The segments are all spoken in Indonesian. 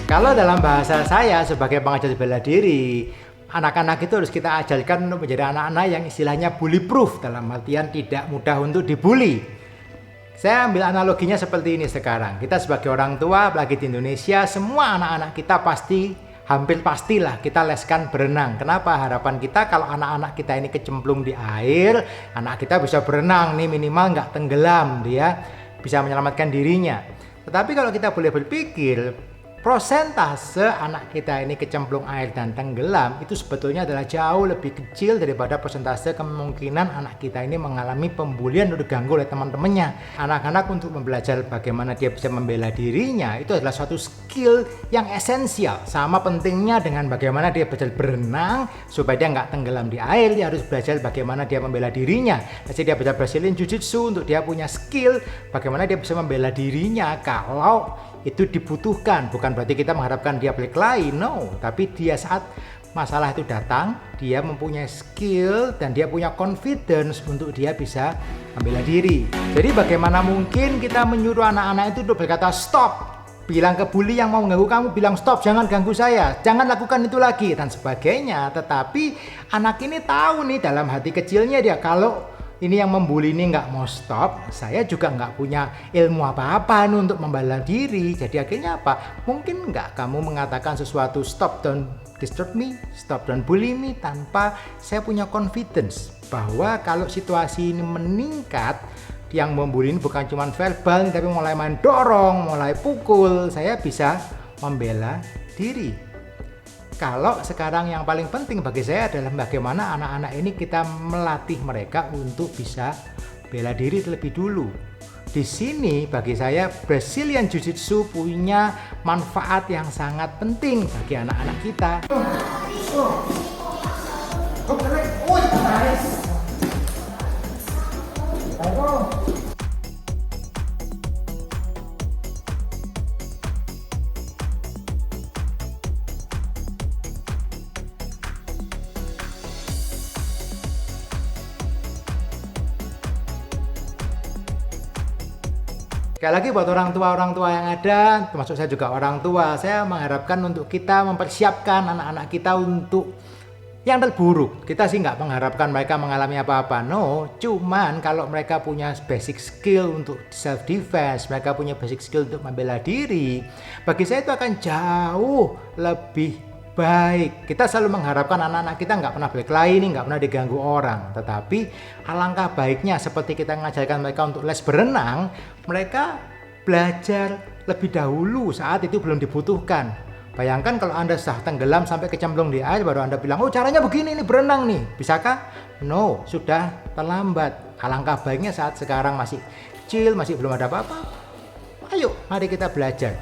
Kalau dalam bahasa saya sebagai pengajar bela diri, anak-anak itu harus kita ajarkan untuk menjadi anak-anak yang istilahnya bully proof, dalam artian tidak mudah untuk dibully. Saya ambil analoginya seperti ini sekarang. Kita sebagai orang tua, apalagi di Indonesia, semua anak-anak kita hampir pastilah kita leskan berenang. Kenapa? Harapan kita kalau anak-anak kita ini kecemplung di air, anak kita bisa berenang nih, minimal nggak tenggelam, dia bisa menyelamatkan dirinya. Tetapi kalau kita boleh berpikir, prosentase anak kita ini kecemplung air dan tenggelam itu sebetulnya adalah jauh lebih kecil daripada persentase kemungkinan anak kita ini mengalami pembulian atau diganggu oleh teman-temannya. Anak-anak untuk belajar bagaimana dia bisa membela dirinya itu adalah suatu skill yang esensial. Sama pentingnya dengan bagaimana dia belajar berenang supaya dia nggak tenggelam di air, dia harus belajar bagaimana dia membela dirinya. Jadi dia belajar Brazilian Jiu-Jitsu untuk dia punya skill bagaimana dia bisa membela dirinya kalau itu dibutuhkan. Bukan berarti kita mengharapkan dia berkelahi, no, tapi dia saat masalah itu datang, dia mempunyai skill dan dia punya confidence untuk dia bisa membela diri. Jadi bagaimana mungkin kita menyuruh anak-anak itu untuk berkata stop, bilang ke bully yang mau mengganggu kamu, bilang stop, jangan ganggu saya, jangan lakukan itu lagi dan sebagainya. Tetapi anak ini tahu nih dalam hati kecilnya dia, kalau ini yang membuli ini nggak mau stop, saya juga nggak punya ilmu apa-apa untuk membela diri. Jadi akhirnya apa? Mungkin nggak kamu mengatakan sesuatu stop, don't disturb me, stop, don't bully me, tanpa saya punya confidence bahwa kalau situasi ini meningkat, yang membuli ini bukan cuma verbal tapi mulai main dorong, mulai pukul, saya bisa membela diri. Kalau sekarang yang paling penting bagi saya adalah bagaimana anak-anak ini kita melatih mereka untuk bisa bela diri terlebih dulu. Di sini bagi saya Brazilian Jiu-Jitsu punya manfaat yang sangat penting bagi anak-anak kita. Sekali lagi buat orang tua yang ada, termasuk saya juga orang tua, saya mengharapkan untuk kita mempersiapkan anak-anak kita untuk yang terburuk. Kita sih nggak mengharapkan mereka mengalami apa-apa, no. Cuman kalau mereka punya basic skill untuk self defense, mereka punya basic skill untuk membela diri, bagi saya itu akan jauh lebih baik. Kita selalu mengharapkan anak-anak kita nggak pernah berkelahi, nggak pernah diganggu orang. Tetapi alangkah baiknya seperti kita mengajarkan mereka untuk les berenang, mereka belajar lebih dahulu saat itu belum dibutuhkan. Bayangkan kalau Anda sudah tenggelam sampai kecemplung di air, baru Anda bilang, oh caranya begini nih berenang nih, bisakah? No, sudah terlambat. Alangkah baiknya saat sekarang masih kecil, masih belum ada apa-apa, ayo mari kita belajar.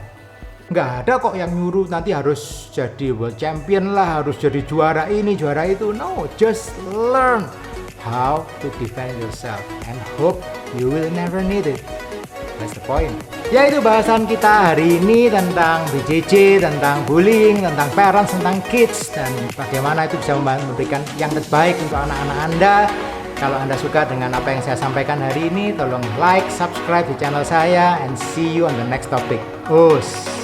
Nggak ada kok yang nyuruh nanti harus jadi world champion lah, harus jadi juara ini, juara itu. No, just learn how to defend yourself and hope you will never need it. That's the point. Ya, itu bahasan kita hari ini tentang BJJ, tentang bullying, tentang parents, tentang kids, dan bagaimana itu bisa memberikan yang terbaik untuk anak-anak Anda. Kalau Anda suka dengan apa yang saya sampaikan hari ini, tolong like, subscribe di channel saya, and see you on the next topic. Us.